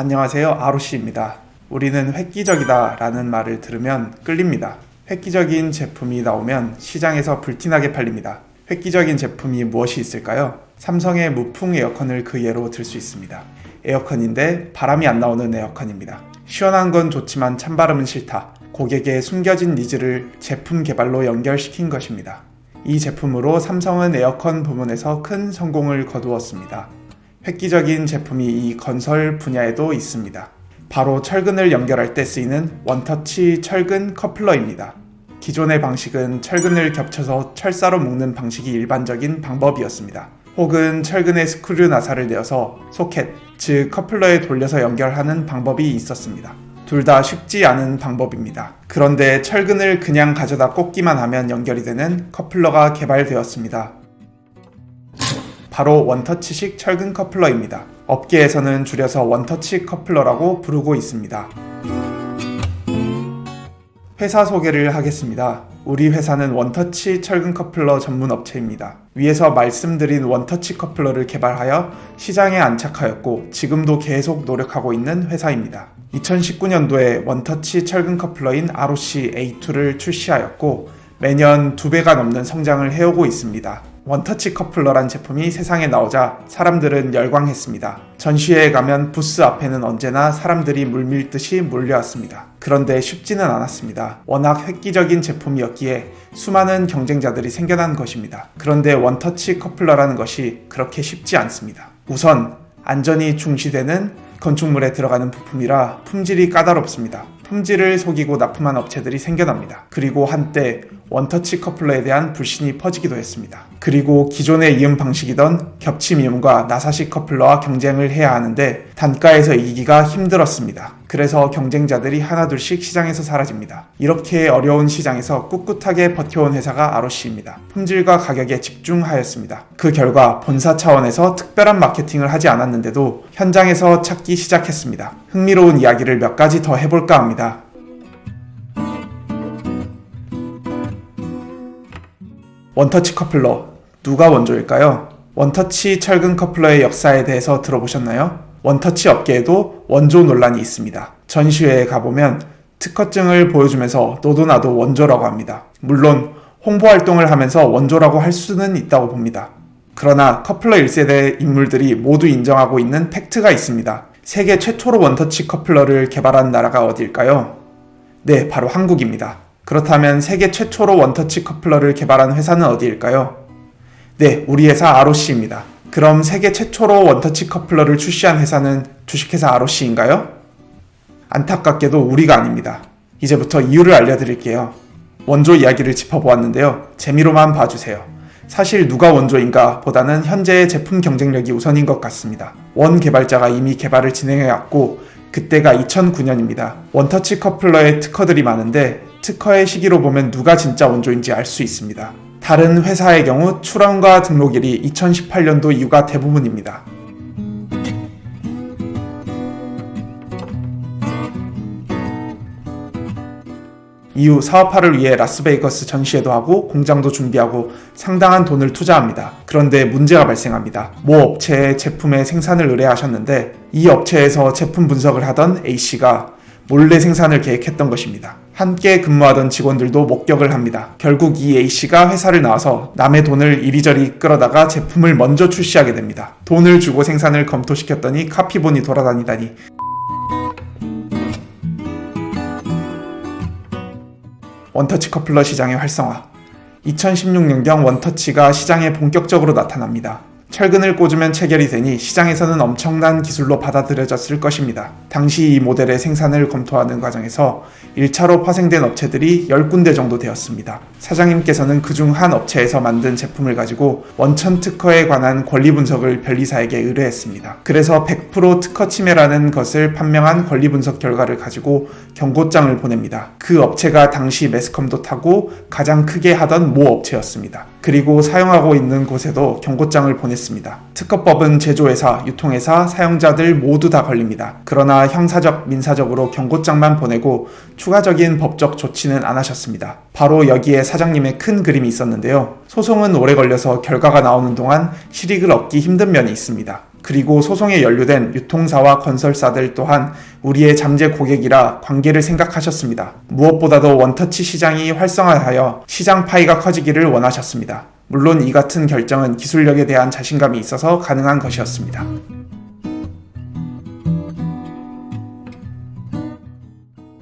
안녕하세요, ROC입니다. 우리는 획기적이다 라는 말을 들으면 끌립니다. 획기적인 제품이 나오면 시장에서 불티나게 팔립니다. 획기적인 제품이 무엇이 있을까요? 삼성의 무풍 에어컨을 그 예로 들 수 있습니다. 에어컨인데 바람이 안 나오는 에어컨입니다. 시원한 건 좋지만 찬바람은 싫다. 고객의 숨겨진 니즈를 제품 개발로 연결시킨 것입니다. 이 제품으로 삼성은 에어컨 부문에서 큰 성공을 거두었습니다. 획기적인 제품이 이 건설 분야에도 있습니다. 바로 철근을 연결할 때 쓰이는 원터치 철근 커플러입니다. 기존의 방식은 철근을 겹쳐서 철사로 묶는 방식이 일반적인 방법이었습니다. 혹은 철근에 스크류 나사를 내어서 소켓, 즉 커플러에 돌려서 연결하는 방법이 있었습니다. 둘 다 쉽지 않은 방법입니다. 그런데 철근을 그냥 가져다 꽂기만 하면 연결이 되는 커플러가 개발되었습니다. 바로 원터치식 철근 커플러입니다. 업계에서는 줄여서 원터치 커플러라고 부르고 있습니다. 회사 소개를 하겠습니다. 우리 회사는 원터치 철근 커플러 전문 업체입니다. 위에서 말씀드린 원터치 커플러를 개발하여 시장에 안착하였고 지금도 계속 노력하고 있는 회사입니다. 2019년도에 원터치 철근 커플러인 ROC A2를 출시하였고 매년 2배가 넘는 성장을 해오고 있습니다. 원터치 커플러란 제품이 세상에 나오자 사람들은 열광했습니다. 전시회에 가면 부스 앞에는 언제나 사람들이 물밀듯이 몰려왔습니다. 그런데 쉽지는 않았습니다. 워낙 획기적인 제품이었기에 수많은 경쟁자들이 생겨난 것입니다. 그런데 원터치 커플러라는 것이 그렇게 쉽지 않습니다. 우선 안전이 중시되는 건축물에 들어가는 부품이라 품질이 까다롭습니다. 품질을 속이고 납품한 업체들이 생겨납니다. 그리고 한때 원터치 커플러에 대한 불신이 퍼지기도 했습니다. 그리고 기존의 이음 방식이던 겹침 이음과 나사식 커플러와 경쟁을 해야 하는데 단가에서 이기기가 힘들었습니다. 그래서 경쟁자들이 하나둘씩 시장에서 사라집니다. 이렇게 어려운 시장에서 꿋꿋하게 버텨온 회사가 ROC입니다. 품질과 가격에 집중하였습니다. 그 결과 본사 차원에서 특별한 마케팅을 하지 않았는데도 현장에서 찾기 시작했습니다. 흥미로운 이야기를 몇 가지 더 해볼까 합니다. 원터치 커플러, 누가 원조일까요? 원터치 철근 커플러의 역사에 대해서 들어보셨나요? 원터치 업계에도 원조 논란이 있습니다. 전시회에 가보면 특허증을 보여주면서 너도 나도 원조라고 합니다. 물론 홍보활동을 하면서 원조라고 할 수는 있다고 봅니다. 그러나 커플러 1세대 인물들이 모두 인정하고 있는 팩트가 있습니다. 세계 최초로 원터치 커플러를 개발한 나라가 어디일까요? 네, 바로 한국입니다. 그렇다면 세계 최초로 원터치 커플러를 개발한 회사는 어디일까요? 네, 우리 회사 ROC입니다. 그럼 세계 최초로 원터치 커플러를 출시한 회사는 주식회사 ROC인가요? 안타깝게도 우리가 아닙니다. 이제부터 이유를 알려드릴게요. 원조 이야기를 짚어보았는데요. 재미로만 봐주세요. 사실 누가 원조인가 보다는 현재의 제품 경쟁력이 우선인 것 같습니다. 원 개발자가 이미 개발을 진행해왔고 그때가 2009년입니다. 원터치 커플러에 특허들이 많은데 특허의 시기로 보면 누가 진짜 원조인지 알 수 있습니다. 다른 회사의 경우 출원과 등록일이 2018년도 이후가 대부분입니다. 이후 사업화를 위해 라스베이거스 전시회도 하고 공장도 준비하고 상당한 돈을 투자합니다. 그런데 문제가 발생합니다. 모 업체의 제품의 생산을 의뢰하셨는데 이 업체에서 제품 분석을 하던 A씨가 몰래 생산을 계획했던 것입니다. 함께 근무하던 직원들도 목격을 합니다. 결국 이 A씨가 회사를 나와서 남의 돈을 이리저리 끌어다가 제품을 먼저 출시하게 됩니다. 돈을 주고 생산을 검토시켰더니 카피본이 돌아다니다니. 원터치 커플러 시장의 활성화. 2016년경 원터치가 시장에 본격적으로 나타납니다. 철근을 꽂으면 체결이 되니 시장에서는 엄청난 기술로 받아들여졌을 것입니다. 당시 이 모델의 생산을 검토하는 과정에서 1차로 파생된 업체들이 10군데 정도 되었습니다. 사장님께서는 그중 한 업체에서 만든 제품을 가지고 원천 특허에 관한 권리 분석을 변리사에게 의뢰했습니다. 그래서 100% 특허 침해라는 것을 판명한 권리 분석 결과를 가지고 경고장을 보냅니다. 그 업체가 당시 매스컴도 타고 가장 크게 하던 모 업체였습니다. 그리고 사용하고 있는 곳에도 경고장을 보냈습니다. 특허법은 제조회사, 유통회사, 사용자들 모두 다 걸립니다. 그러나 형사적, 민사적으로 경고장만 보내고 추가적인 법적 조치는 안 하셨습니다. 바로 여기에 사장님의 큰 그림이 있었는데요. 소송은 오래 걸려서 결과가 나오는 동안 실익을 얻기 힘든 면이 있습니다. 그리고 소송에 연루된 유통사와 건설사들 또한 우리의 잠재 고객이라 관계를 생각하셨습니다. 무엇보다도 원터치 시장이 활성화하여 시장 파이가 커지기를 원하셨습니다. 물론 이 같은 결정은 기술력에 대한 자신감이 있어서 가능한 것이었습니다.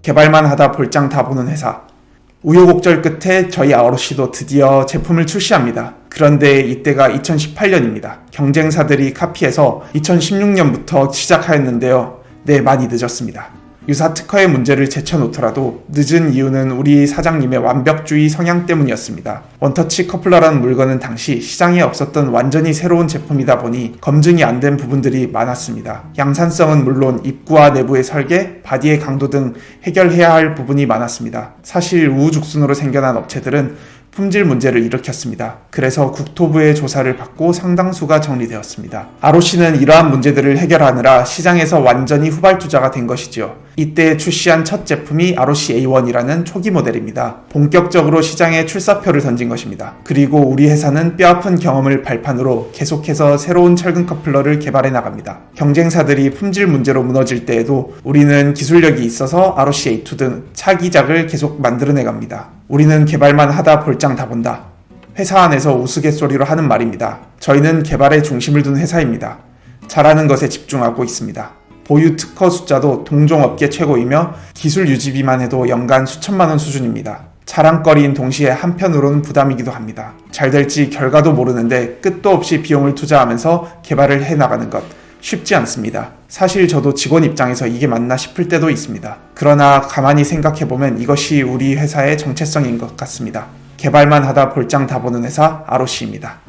개발만 하다 볼장 다 보는 회사. 우여곡절 끝에 저희 ROC도 드디어 제품을 출시합니다. 그런데 이때가 2018년입니다. 경쟁사들이 카피해서 2016년부터 시작하였는데요. 네, 많이 늦었습니다. 유사 특허의 문제를 제쳐놓더라도 늦은 이유는 우리 사장님의 완벽주의 성향 때문이었습니다. 원터치 커플러라는 물건은 당시 시장에 없었던 완전히 새로운 제품이다 보니 검증이 안 된 부분들이 많았습니다. 양산성은 물론 입구와 내부의 설계, 바디의 강도 등 해결해야 할 부분이 많았습니다. 사실 우후죽순으로 생겨난 업체들은 품질 문제를 일으켰습니다. 그래서 국토부의 조사를 받고 상당수가 정리되었습니다. ROC는 이러한 문제들을 해결하느라 시장에서 완전히 후발주자가 된 것이지요. 이때 출시한 첫 제품이 ROC A1이라는 초기 모델입니다. 본격적으로 시장에 출사표를 던진 것입니다. 그리고 우리 회사는 뼈아픈 경험을 발판으로 계속해서 새로운 철근 커플러를 개발해 나갑니다. 경쟁사들이 품질 문제로 무너질 때에도 우리는 기술력이 있어서 ROC A2 등 차기작을 계속 만들어내 갑니다. 우리는 개발만 하다 볼장 다 본다. 회사 안에서 우스갯소리로 하는 말입니다. 저희는 개발에 중심을 둔 회사입니다. 잘하는 것에 집중하고 있습니다. 보유 특허 숫자도 동종업계 최고이며 기술 유지비만 해도 연간 수천만 원 수준입니다. 자랑거리인 동시에 한편으로는 부담이기도 합니다. 잘 될지 결과도 모르는데 끝도 없이 비용을 투자하면서 개발을 해나가는 것 쉽지 않습니다. 사실 저도 직원 입장에서 이게 맞나 싶을 때도 있습니다. 그러나 가만히 생각해보면 이것이 우리 회사의 정체성인 것 같습니다. 개발만 하다 볼장 다 보는 회사 ROC입니다.